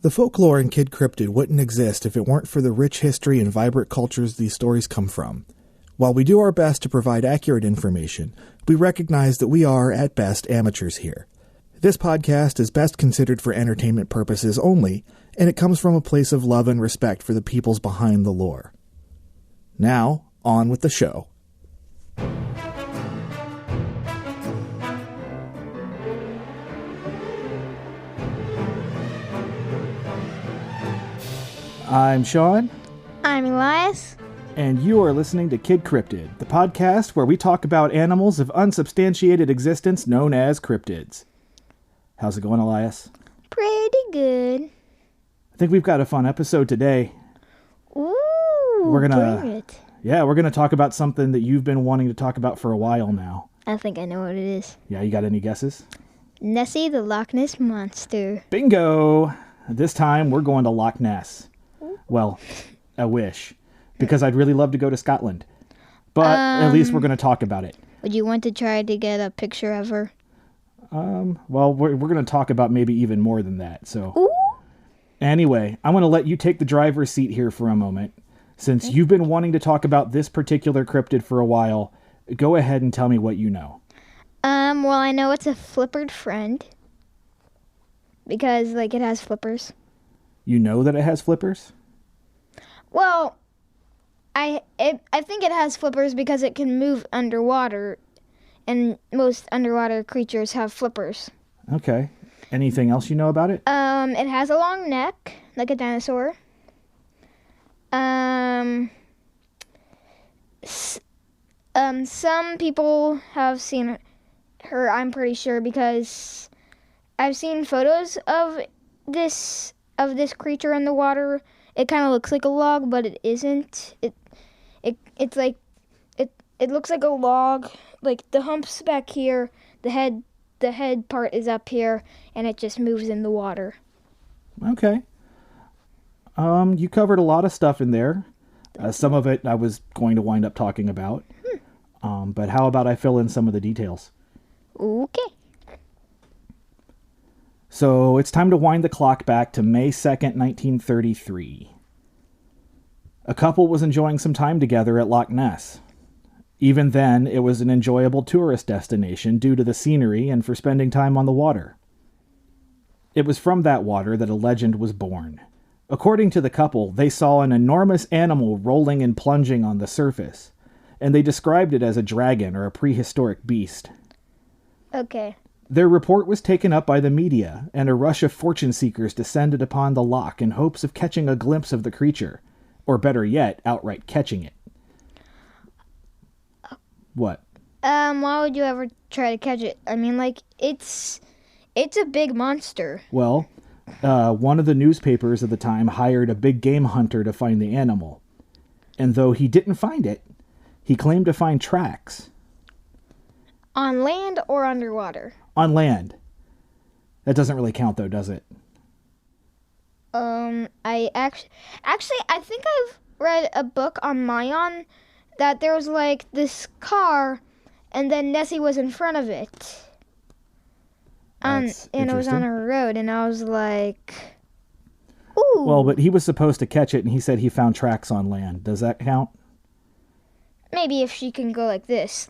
The folklore in Kid Cryptid wouldn't exist if it weren't for the rich history and vibrant cultures these stories come from. While we do our best to provide accurate information, we recognize that we are, at best, amateurs here. This podcast is best considered for entertainment purposes only, and it comes from a place of love and respect for the peoples behind the lore. Now, on with the show. I'm Shawn. I'm Elias. And you are listening to Kid Cryptid, the podcast where we talk about animals of unsubstantiated existence known as cryptids. How's it going, Elias? Pretty good. I think we've got a fun episode today. Ooh, bring it. Yeah, we're gonna talk about something that you've been wanting to talk about for a while now. I think I know what it is. Yeah, you got any guesses? Nessie, the Loch Ness Monster. Bingo! This time we're going to Loch Ness. Well, I wish, because I'd really love to go to Scotland. But at least we're going to talk about it. Would you want to try to get a picture of her? Well, we're going to talk about maybe even more than that. So, Ooh. Anyway, I'm going to let you take the driver's seat here for a moment. Since you've been wanting to talk about this particular cryptid for a while, go ahead and tell me what you know. Well, I know it's a flippered friend. Because, it has flippers. You know that it has flippers? Well, I think it has flippers because it can move underwater, and most underwater creatures have flippers. Okay. Anything else you know about it? It has a long neck, like a dinosaur. Some people have seen her, I'm pretty sure, because I've seen photos of this creature in the water. It kind of looks like a log, but it isn't. It looks like a log. Like the hump's back here, the head part is up here, and it just moves in the water. Okay. You covered a lot of stuff in there. Some of it I was going to wind up talking about. But how about I fill in some of the details? Okay. So it's time to wind the clock back to May 2nd, 1933. A couple was enjoying some time together at Loch Ness. Even then, it was an enjoyable tourist destination due to the scenery and for spending time on the water. It was from that water that a legend was born. According to the couple, they saw an enormous animal rolling and plunging on the surface, and they described it as a dragon or a prehistoric beast. Okay. Their report was taken up by the media, and a rush of fortune seekers descended upon the loch in hopes of catching a glimpse of the creature, or better yet, outright catching it. What? Why would you ever try to catch it? I mean, it's a big monster. Well, one of the newspapers at the time hired a big game hunter to find the animal. And though he didn't find it, he claimed to find tracks. On land or underwater? On land. That doesn't really count, though, does it? I think I've read a book on Mayan that there was this car, and then Nessie was in front of it. And it was on a road, and I was like, ooh. Well, but he was supposed to catch it, and he said he found tracks on land. Does that count? Maybe if she can go like this,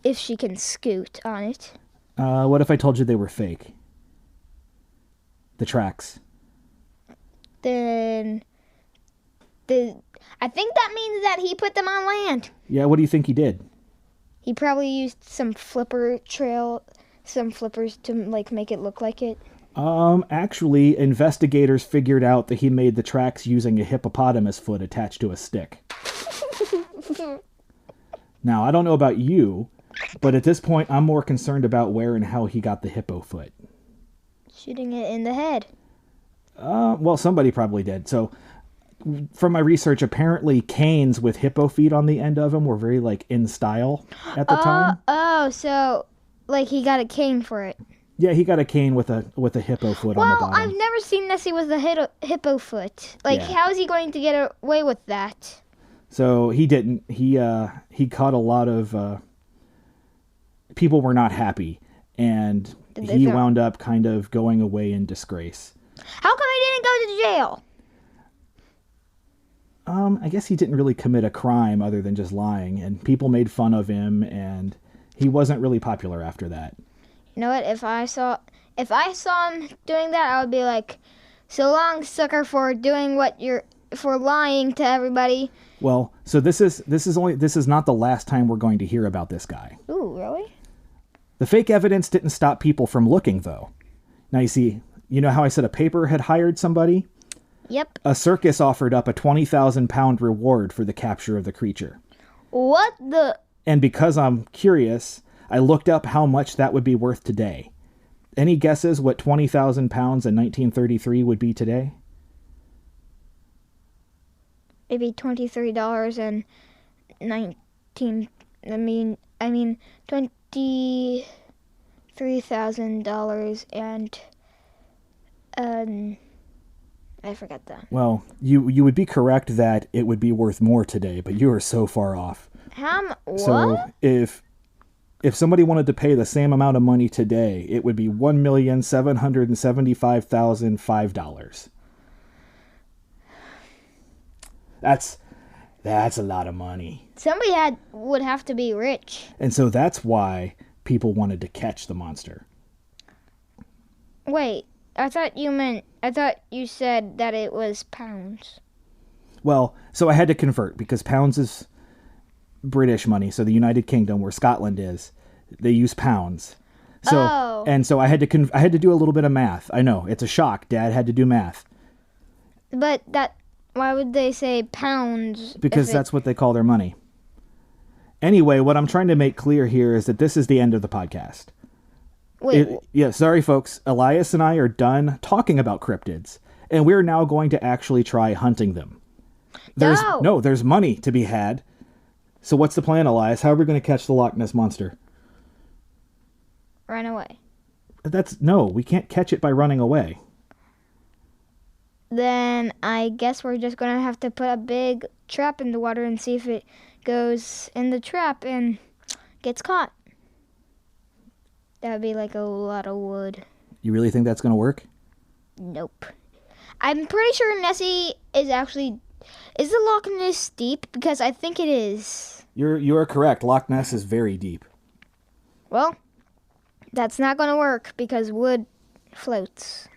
if she can scoot on it. What if I told you they were fake? The tracks. Then I think that means that he put them on land. Yeah, what do you think he did? He probably used some flippers to make it look like it. Actually, investigators figured out that he made the tracks using a hippopotamus foot attached to a stick. Now, I don't know about you, but at this point, I'm more concerned about where and how he got the hippo foot. Shooting it in the head. Well, somebody probably did. So, from my research, apparently canes with hippo feet on the end of them were very, in style at the time. Oh, so, he got a cane for it. Yeah, he got a cane with a hippo foot on the bottom. Well, I've never seen Nessie with a hippo foot. How is he going to get away with that? So he didn't. He caught a lot of people were not happy, and he wound up kind of going away in disgrace. How come he didn't go to jail? I guess he didn't really commit a crime other than just lying, and people made fun of him, and he wasn't really popular after that. You know what? If I saw him doing that, I would be like, "So long, sucker, for lying to everybody." Well, so this is not the last time we're going to hear about this guy. Ooh, really? The fake evidence didn't stop people from looking, though. Now you see, you know how I said a paper had hired somebody? Yep. A circus offered up a 20,000 pound reward for the capture of the creature. What the? And because I'm curious, I looked up how much that would be worth today. Any guesses what 20,000 pounds in 1933 would be today? Maybe $23 and $23,000 and I forgot that. Well, you would be correct that it would be worth more today, but you are so far off. What? So if somebody wanted to pay the same amount of money today, it would be $1,775,005. That's a lot of money. Somebody would have to be rich. And so that's why people wanted to catch the monster. Wait, I thought you said that it was pounds. Well, so I had to convert because pounds is British money. So the United Kingdom, where Scotland is, they use pounds. So and so I had to do a little bit of math. I know it's a shock. Dad had to do math. But why would they say pounds? Because that's what they call their money. Anyway, what I'm trying to make clear here is that this is the end of the podcast. Wait. Sorry, folks. Elias and I are done talking about cryptids, and we're now going to actually try hunting them. There's money to be had. So what's the plan, Elias? How are we going to catch the Loch Ness Monster? Run away. We can't catch it by running away. Then I guess we're just going to have to put a big trap in the water and see if it goes in the trap and gets caught. That would be like a lot of wood. You really think that's going to work? Nope. I'm pretty sure Nessie is actually... Is the Loch Ness deep? Because I think it is. You are correct. Loch Ness is very deep. Well, that's not going to work because wood floats.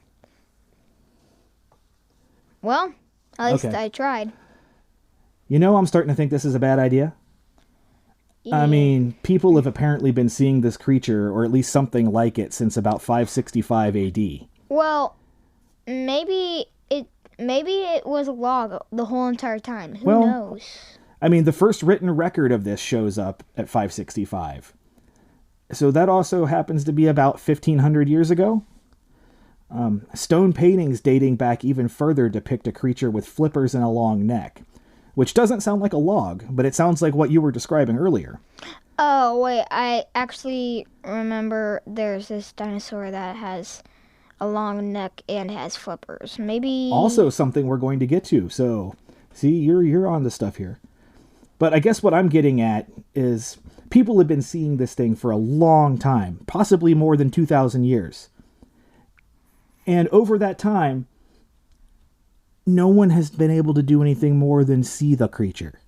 Well, at least I tried. You know, I'm starting to think this is a bad idea. Yeah. I mean, people have apparently been seeing this creature, or at least something like it, since about 565 AD. Well, maybe it was a log the whole entire time. Who knows? I mean, the first written record of this shows up at 565. So that also happens to be about 1,500 years ago. Stone paintings dating back even further depict a creature with flippers and a long neck, which doesn't sound like a log, but it sounds like what you were describing earlier. Oh, wait, I actually remember there's this dinosaur that has a long neck and has flippers. Maybe... Also something we're going to get to, so see, you're on the stuff here. But I guess what I'm getting at is people have been seeing this thing for a long time, possibly more than 2,000 years. And over that time, no one has been able to do anything more than see the creature.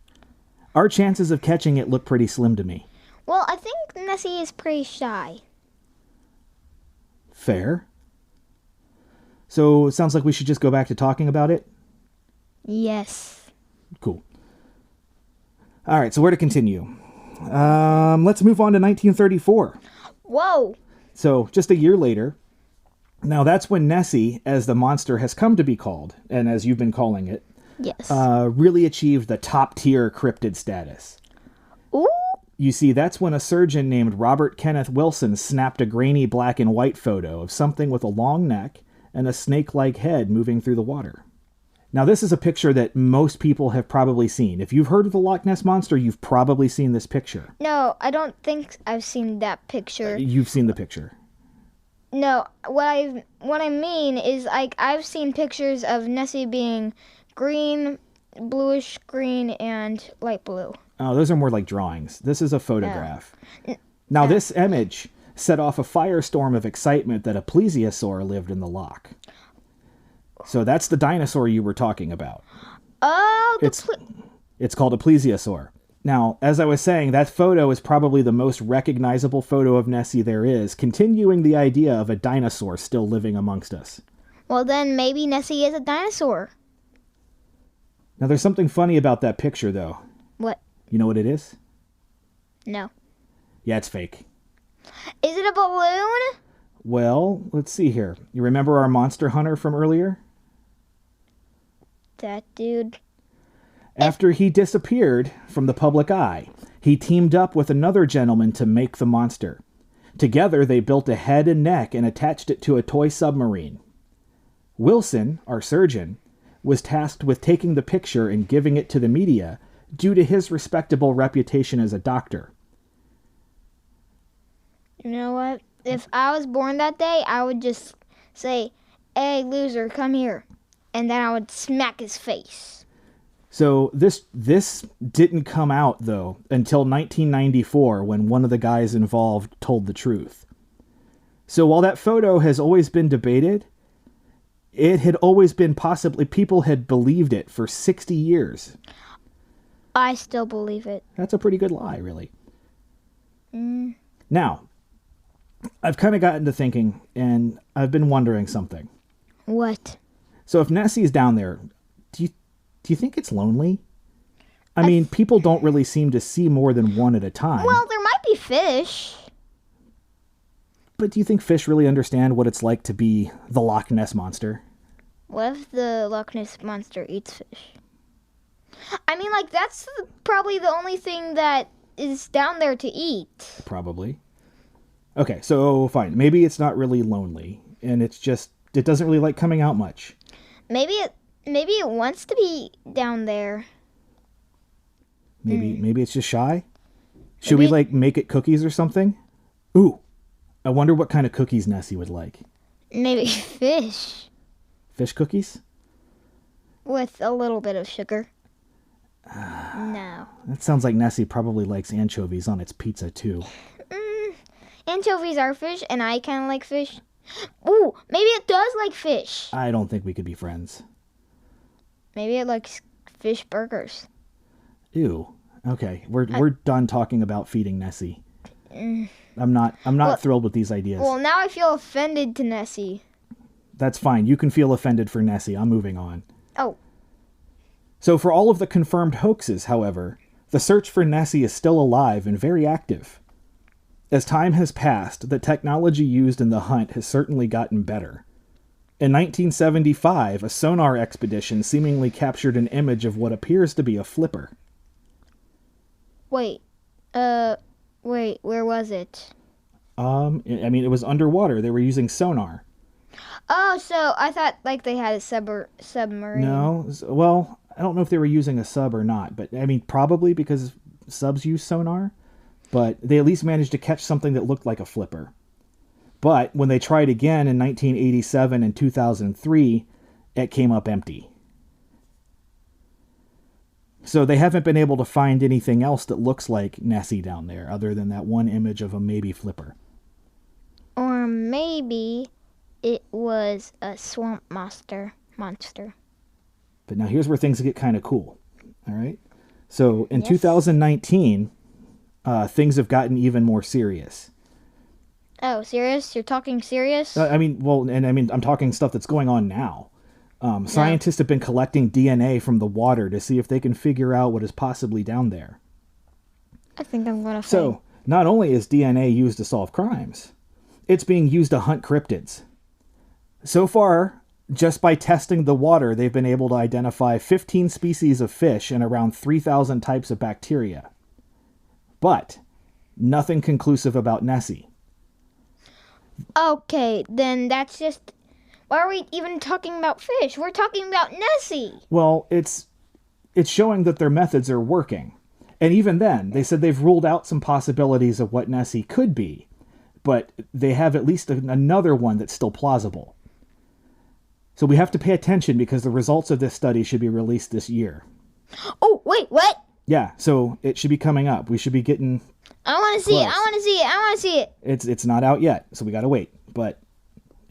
Our chances of catching it look pretty slim to me. Well, I think Nessie is pretty shy. Fair. So it sounds like we should just go back to talking about it? Yes. Cool. All right, so where to continue? Let's move on to 1934. Whoa! So just a year later. Now that's when Nessie, as the monster has come to be called, and as you've been calling it, yes, really achieved the top-tier cryptid status. Ooh! You see, that's when a surgeon named Robert Kenneth Wilson snapped a grainy black and white photo of something with a long neck and a snake-like head moving through the water. Now this is a picture that most people have probably seen. If you've heard of the Loch Ness Monster, you've probably seen this picture. No, I don't think I've seen that picture. You've seen the picture. No, what I mean is, like, I've seen pictures of Nessie being green, bluish green, and light blue. Oh, those are more like drawings. This is a photograph. Now, this image set off a firestorm of excitement that a plesiosaur lived in the loch. So that's the dinosaur you were talking about. Oh, It's called a plesiosaur. Now, as I was saying, that photo is probably the most recognizable photo of Nessie there is, continuing the idea of a dinosaur still living amongst us. well, then maybe Nessie is a dinosaur. Now, there's something funny about that picture, though. What? You know what it is? No. Yeah, it's fake. Is it a balloon? Well, let's see here. You remember our monster hunter from earlier? That dude. After he disappeared from the public eye, he teamed up with another gentleman to make the monster. Together, they built a head and neck and attached it to a toy submarine. Wilson, our surgeon, was tasked with taking the picture and giving it to the media due to his respectable reputation as a doctor. You know what? If I was born that day, I would just say, "Hey, loser, come here." And then I would smack his face. So this didn't come out, though, until 1994 when one of the guys involved told the truth. So while that photo has always been debated, it had always been possibly, people had believed it for 60 years. I still believe it. That's a pretty good lie, really. Now, I've kind of gotten to thinking, and I've been wondering something. What? So if Nessie's down there, do you think it's lonely? I mean, people don't really seem to see more than one at a time. Well, there might be fish. But do you think fish really understand what it's like to be the Loch Ness Monster? What if the Loch Ness Monster eats fish? I mean, like, that's probably the only thing that is down there to eat. Probably. Okay, so fine. Maybe it's not really lonely, and it doesn't really like coming out much. Maybe it wants to be down there. Maybe it's just shy? Should we, make it cookies or something? Ooh, I wonder what kind of cookies Nessie would like. Maybe fish. Fish cookies? With a little bit of sugar. No. That sounds like Nessie probably likes anchovies on its pizza, too. Anchovies are fish, and I kind of like fish. Ooh, maybe it does like fish. I don't think we could be friends. Maybe it likes fish burgers. Ew. Okay, we're done talking about feeding Nessie. I'm not thrilled with these ideas. Well, now I feel offended to Nessie. That's fine. You can feel offended for Nessie. I'm moving on. Oh. So for all of the confirmed hoaxes, however, the search for Nessie is still alive and very active. As time has passed, the technology used in the hunt has certainly gotten better. In 1975, a sonar expedition seemingly captured an image of what appears to be a flipper. Wait, where was it? I mean, it was underwater. They were using sonar. Oh, so I thought like they had a submarine. No, well, I don't know if they were using a sub or not, but I mean, probably because subs use sonar. But they at least managed to catch something that looked like a flipper. But when they tried again in 1987 and 2003, it came up empty. So they haven't been able to find anything else that looks like Nessie down there, other than that one image of a maybe flipper. Or maybe it was a swamp monster. But now here's where things get kind of cool. All right? So in 2019... things have gotten even more serious. Oh, serious? You're talking serious? I'm talking stuff that's going on now. Scientists have been collecting DNA from the water to see if they can figure out what is possibly down there. I think I'm going to So, not only is DNA used to solve crimes, it's being used to hunt cryptids. So far, just by testing the water, they've been able to identify 15 species of fish and around 3,000 types of bacteria. But nothing conclusive about Nessie. Okay, then that's just... Why are we even talking about fish? We're talking about Nessie. Well, it's showing that their methods are working. And even then, they said they've ruled out some possibilities of what Nessie could be. But they have at least another one that's still plausible. So we have to pay attention because the results of this study should be released this year. Oh, wait, what? Yeah, so it should be coming up. We should be getting... I want to see it. I want to see it. It's not out yet, so we gotta wait. But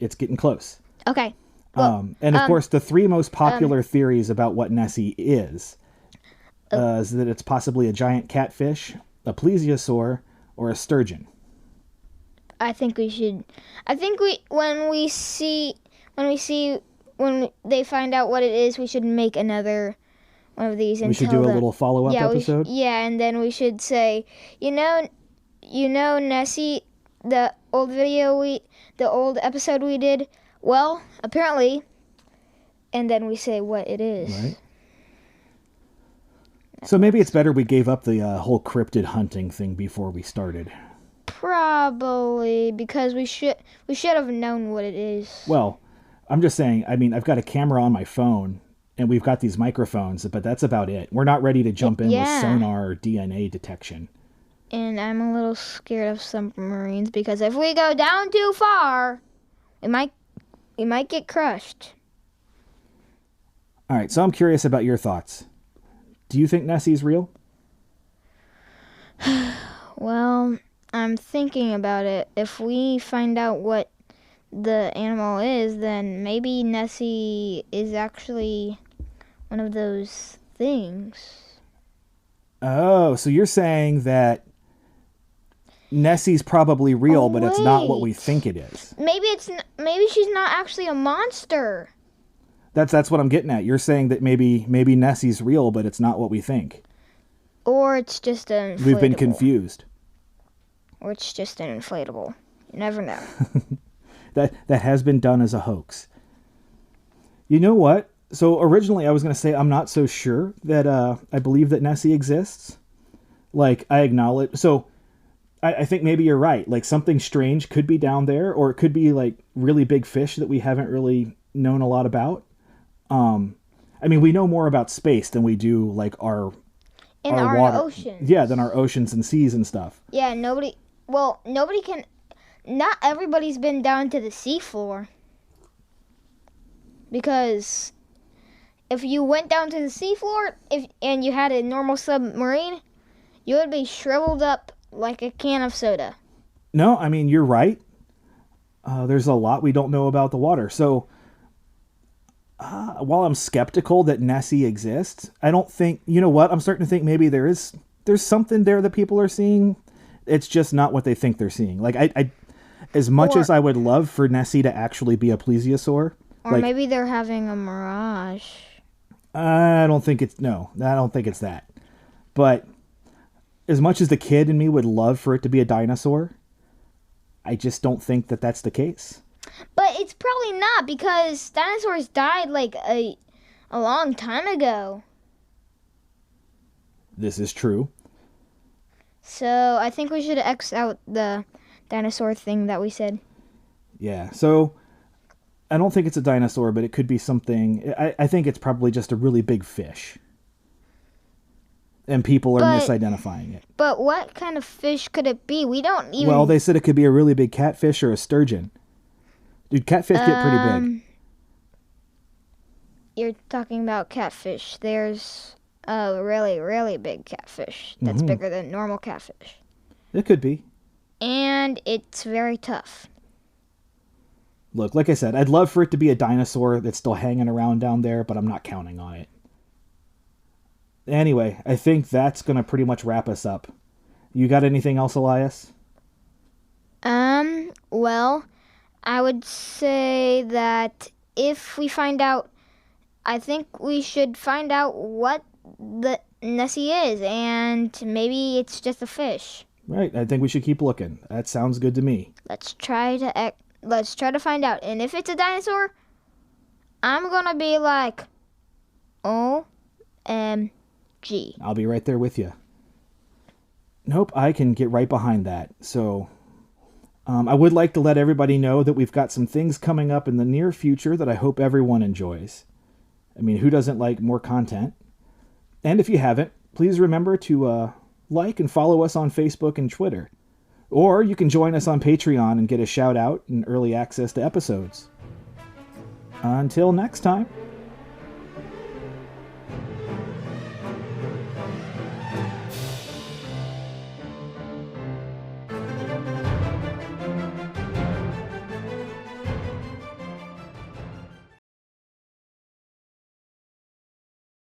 it's getting close. Okay. And of course, the three most popular theories about what Nessie is that it's possibly a giant catfish, a plesiosaur, or a sturgeon. I think when they find out what it is, we should make another one of these. And we should do a little follow-up episode. And then we should say, Nessie, the old episode we did. Well, apparently, and then we say what it is. Right. So maybe it's better we gave up the whole cryptid hunting thing before we started. Probably, because we should have known what it is. Well, I'm just saying, I mean, I've got a camera on my phone, and we've got these microphones, but that's about it. We're not ready to jump in with sonar or DNA detection. And I'm a little scared of submarines, because if we go down too far, we might get crushed. All right, so I'm curious about your thoughts. Do you think Nessie's real? Well, I'm thinking about it. If we find out what the animal is, then maybe Nessie is actually one of those things. Oh, so you're saying that Nessie's probably real, but it's not what we think it is. Maybe she's not actually a monster. That's what I'm getting at. You're saying that maybe Nessie's real, but it's not what we think. Or it's just an inflatable. We've been confused. Or it's just an inflatable. You never know. That has been done as a hoax. You know what? So originally I was going to say I'm not so sure that I believe that Nessie exists. Like, I acknowledge... So I think maybe you're right. Like, something strange could be down there, or it could be like really big fish that we haven't really known a lot about. I mean, we know more about space than we do like our water. Oceans. Yeah, than our oceans and seas and stuff. Yeah, nobody can. Not everybody's been down to the seafloor. Because if you went down to the seafloor and you had a normal submarine, you would be shriveled up like a can of soda. No, I mean, you're right. There's a lot we don't know about the water. So while I'm skeptical that Nessie exists, I don't think, you know what? I'm starting to think maybe there's something there that people are seeing. It's just not what they think they're seeing. Like, I as much as I would love for Nessie to actually be a plesiosaur. Or maybe they're having a mirage. I don't think it's that. But as much as the kid in me would love for it to be a dinosaur, I just don't think that that's the case. But it's probably not, because dinosaurs died like a long time ago. This is true. So I think we should X out the dinosaur thing that we said. Yeah, so I don't think it's a dinosaur, but it could be something. I think it's probably just a really big fish. And people are misidentifying it. But what kind of fish could it be? We don't even... Well, they said it could be a really big catfish or a sturgeon. Dude, catfish get pretty big. You're talking about catfish. There's a really, really big catfish that's bigger than normal catfish. It could be. And it's very tough. Look, like I said, I'd love for it to be a dinosaur that's still hanging around down there, but I'm not counting on it. Anyway, I think that's going to pretty much wrap us up. You got anything else, Elias? Well, I would say that if we find out, I think we should find out what the Nessie is, and maybe it's just a fish. Right, I think we should keep looking. That sounds good to me. Let's try to find out. And if it's a dinosaur, I'm gonna be like, OMG. I'll be right there with you. Nope, I can get right behind that. So, I would like to let everybody know that we've got some things coming up in the near future that I hope everyone enjoys. I mean, who doesn't like more content? And if you haven't, please remember to like and follow us on Facebook and Twitter. Or you can join us on Patreon and get a shout out and early access to episodes. Until next time.